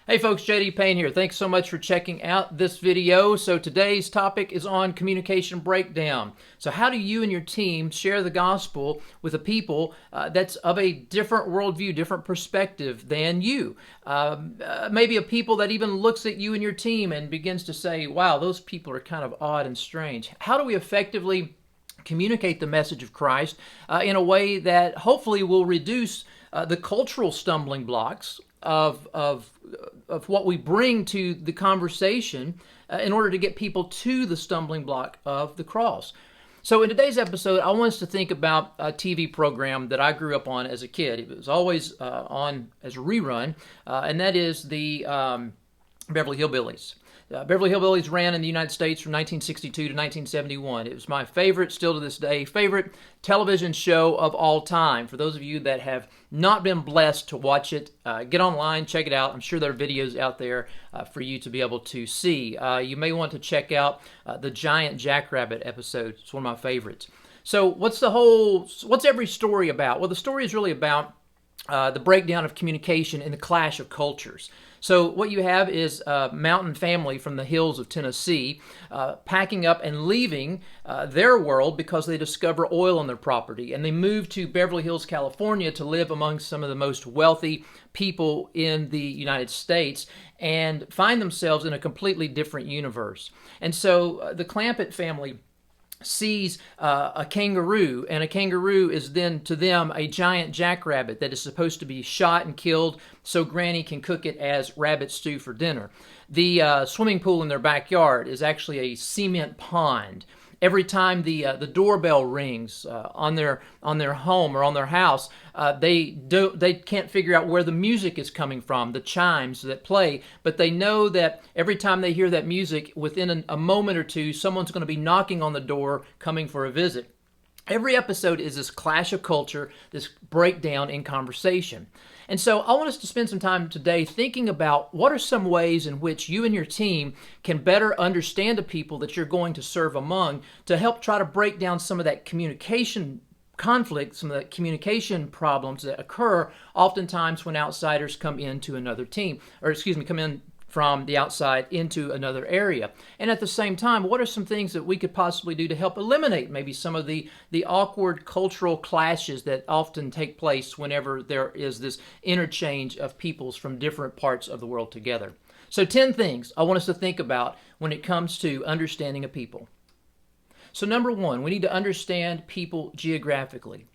Hey folks, JD Payne here. Thanks so much for checking out this video. So today's topic is on communication breakdown. So how do you and your team share the gospel with a people that's of a different worldview, different perspective than you? Maybe a people that even looks at you and your team and begins to say, wow, those people are kind of odd and strange. How do we effectively communicate the message of Christ in a way that hopefully will reduce the cultural stumbling blocks of what we bring to the conversation in order to get people to the stumbling block of the cross. So in today's episode, I want us to think about a TV program that I grew up on as a kid. It was always on as a rerun, and that is the Beverly Hillbillies. Beverly Hillbillies ran in the United States from 1962 to 1971. It was my favorite, still to this day, favorite television show of all time. For those of you that have not been blessed to watch it, get online, check it out. I'm sure there are videos out there for you to be able to see. You may want to check out the Giant Jackrabbit episode. It's one of my favorites. So what's every story about? Well, the story is really about the breakdown of communication and the clash of cultures. So what you have is a mountain family from the hills of Tennessee packing up and leaving their world because they discover oil on their property. And they move to Beverly Hills, California to live among some of the most wealthy people in the United States and find themselves in a completely different universe. And so the Clampett family sees a kangaroo, and a kangaroo is then to them a giant jackrabbit that is supposed to be shot and killed so Granny can cook it as rabbit stew for dinner. The swimming pool in their backyard is actually a cement pond. Every time the doorbell rings on their home or on their house, they can't figure out where the music is coming from, the chimes that play, but they know that every time they hear that music, within a moment or two, someone's going to be knocking on the door coming for a visit. Every episode is this clash of culture, this breakdown in conversation. And so I want us to spend some time today thinking about what are some ways in which you and your team can better understand the people that you're going to serve among to help try to break down some of that communication conflict, some of the communication problems that occur oftentimes when outsiders come into another team, come in from the outside into another area. And at the same time, what are some things that we could possibly do to help eliminate maybe some of the awkward cultural clashes that often take place whenever there is this interchange of peoples from different parts of the world together? So 10 things I want us to think about when it comes to understanding a people. So number one, we need to understand people geographically.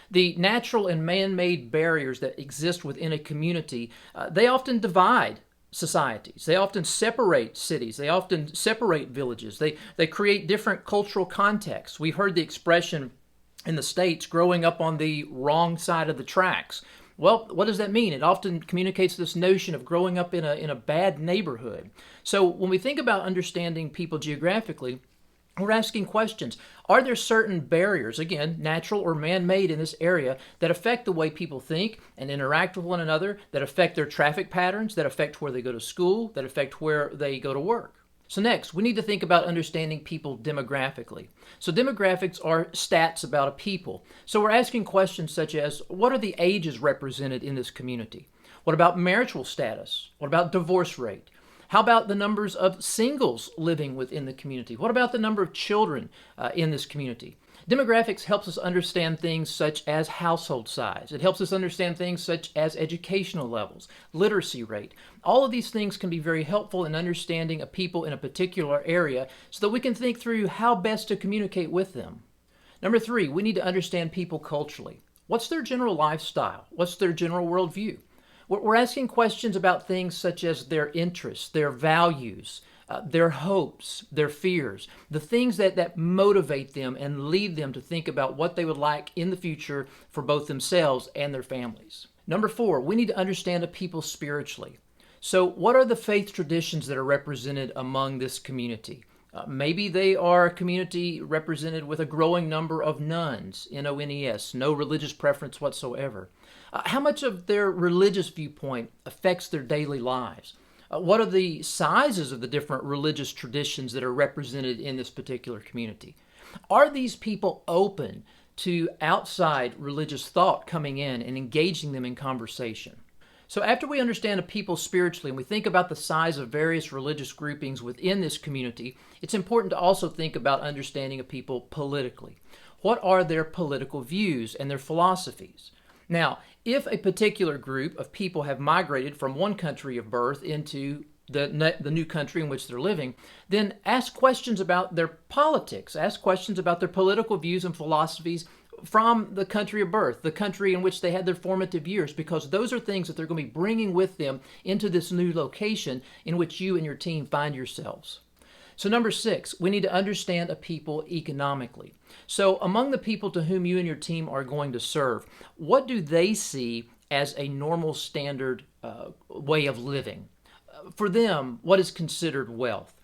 The natural and man-made barriers that exist within a community, they often divide societies. They often separate cities. They often separate villages. They create different cultural contexts. We've heard the expression in the States, growing up on the wrong side of the tracks. Well, what does that mean? It often communicates this notion of growing up in a bad neighborhood. So when we think about understanding people geographically, we're asking questions. Are there certain barriers, again, natural or man-made in this area, that affect the way people think and interact with one another, that affect their traffic patterns, that affect where they go to school, that affect where they go to work? So next, we need to think about understanding people demographically. So demographics are stats about a people. So we're asking questions such as, what are the ages represented in this community? What about marital status? What about divorce rate? How about the numbers of singles living within the community? What about the number of children in this community? Demographics helps us understand things such as household size. It helps us understand things such as educational levels, literacy rate. All of these things can be very helpful in understanding a people in a particular area so that we can think through how best to communicate with them. Number three, we need to understand people culturally. What's their general lifestyle? What's their general worldview? We're asking questions about things such as their interests, their values, their hopes, their fears, the things that motivate them and lead them to think about what they would like in the future for both themselves and their families. Number four, we need to understand a people spiritually. So what are the faith traditions that are represented among this community? Maybe they are a community represented with a growing number of nuns, N-O-N-E-S, no religious preference whatsoever. How much of their religious viewpoint affects their daily lives? What are the sizes of the different religious traditions that are represented in this particular community? Are these people open to outside religious thought coming in and engaging them in conversation? So after we understand a people spiritually and we think about the size of various religious groupings within this community, it's important to also think about understanding a people politically. What are their political views and their philosophies? Now, if a particular group of people have migrated from one country of birth into the new country in which they're living, then ask questions about their politics, ask questions about their political views and philosophies from the country of birth, the country in which they had their formative years, because those are things that they're going to be bringing with them into this new location in which you and your team find yourselves. So number 6, we need to understand a people economically. So among the people to whom you and your team are going to serve, what do they see as a normal standard way of living? For them, what is considered wealth?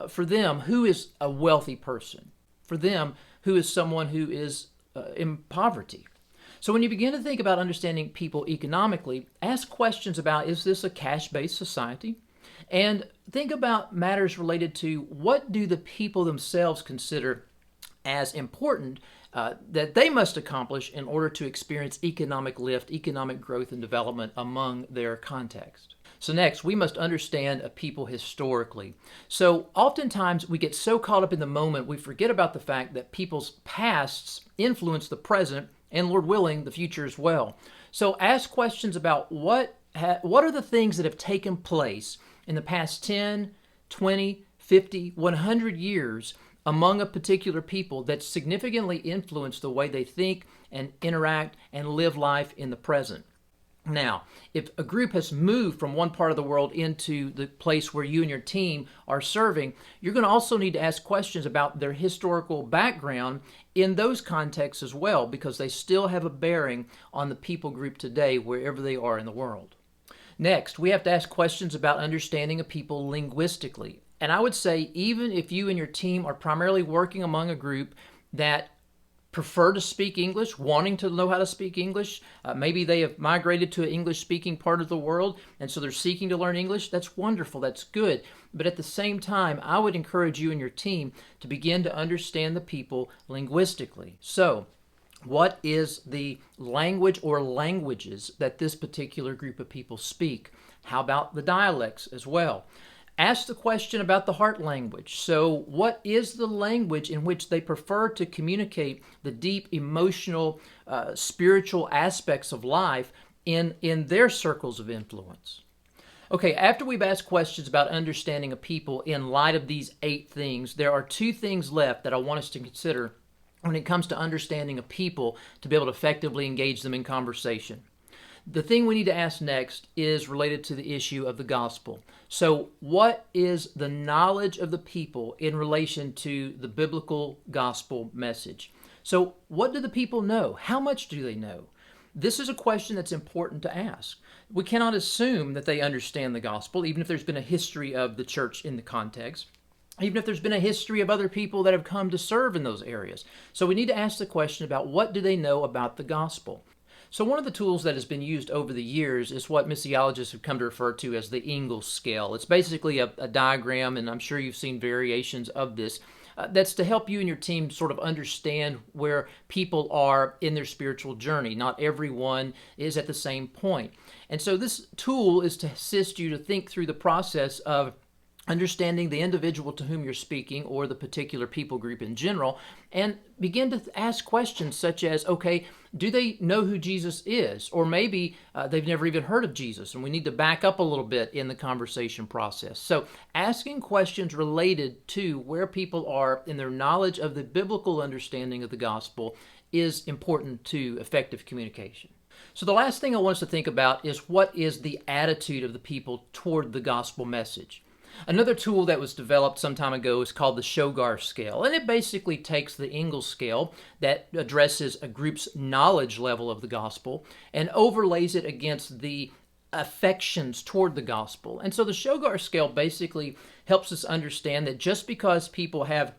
For them, who is a wealthy person? For them, who is someone who is in poverty? So when you begin to think about understanding people economically, ask questions about, is this a cash-based society? And think about matters related to what do the people themselves consider as important that they must accomplish in order to experience economic lift, economic growth and development among their context. So next, we must understand a people historically. So oftentimes we get so caught up in the moment, we forget about the fact that people's pasts influence the present and, Lord willing, the future as well. So ask questions about what are the things that have taken place in the past 10, 20, 50, 100 years among a particular people that significantly influence the way they think and interact and live life in the present. Now, if a group has moved from one part of the world into the place where you and your team are serving, you're going to also need to ask questions about their historical background in those contexts as well, because they still have a bearing on the people group today wherever they are in the world. Next, we have to ask questions about understanding a people linguistically. And I would say even if you and your team are primarily working among a group that prefer to speak English, wanting to know how to speak English, maybe they have migrated to an English-speaking part of the world, and so they're seeking to learn English, that's wonderful, that's good. But at the same time, I would encourage you and your team to begin to understand the people linguistically. So, what is the language or languages that this particular group of people speak? How about the dialects as well? Ask the question about the heart language. So what is the language in which they prefer to communicate the deep emotional, spiritual aspects of life in their circles of influence? Okay, after we've asked questions about understanding a people in light of these 8 things, there are 2 things left that I want us to consider when it comes to understanding a people to be able to effectively engage them in conversation. The thing we need to ask next is related to the issue of the gospel. So what is the knowledge of the people in relation to the biblical gospel message? So what do the people know? How much do they know? This is a question that's important to ask. We cannot assume that they understand the gospel, even if there's been a history of the church in the context, even if there's been a history of other people that have come to serve in those areas. So we need to ask the question about what do they know about the gospel? So one of the tools that has been used over the years is what missiologists have come to refer to as the Ingles Scale. It's basically a diagram, and I'm sure you've seen variations of this, that's to help you and your team sort of understand where people are in their spiritual journey. Not everyone is at the same point. And so this tool is to assist you to think through the process of understanding the individual to whom you're speaking or the particular people group in general, and begin to ask questions such as, okay, do they know who Jesus is? Or maybe they've never even heard of Jesus, and we need to back up a little bit in the conversation process. So asking questions related to where people are in their knowledge of the biblical understanding of the gospel is important to effective communication. So the last thing I want us to think about is what is the attitude of the people toward the gospel message. Another tool that was developed some time ago is called the Shogar Scale, and it basically takes the Ingles Scale that addresses a group's knowledge level of the gospel and overlays it against the affections toward the gospel. And so the Shogar Scale basically helps us understand that just because people have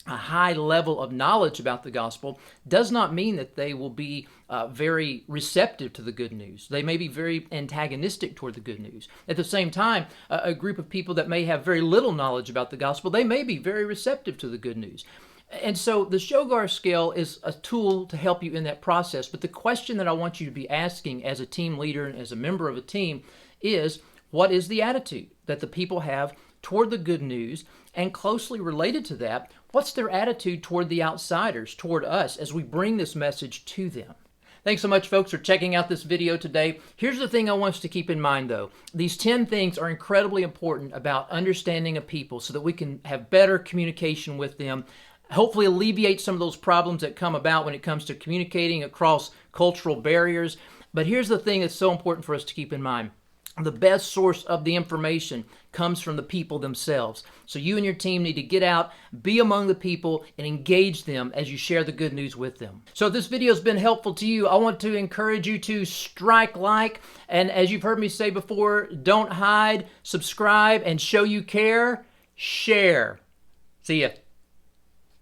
a high level of knowledge about the gospel does not mean that they will be very receptive to the good news. They may be very antagonistic toward the good news. At the same time, a group of people that may have very little knowledge about the gospel, they may be very receptive to the good news. And so the Shogar scale is a tool to help you in that process. But the question that I want you to be asking as a team leader and as a member of a team is, what is the attitude that the people have toward the good news? And closely related to that, what's their attitude toward the outsiders, toward us, as we bring this message to them? Thanks so much, folks, for checking out this video today. Here's the thing I want us to keep in mind, though. These 10 things are incredibly important about understanding a people so that we can have better communication with them, hopefully alleviate some of those problems that come about when it comes to communicating across cultural barriers. But here's the thing that's so important for us to keep in mind. The best source of the information comes from the people themselves. So you and your team need to get out, be among the people, and engage them as you share the good news with them. So if this video has been helpful to you, I want to encourage you to strike like, and as you've heard me say before, don't hide, subscribe, and show you care, share. See ya.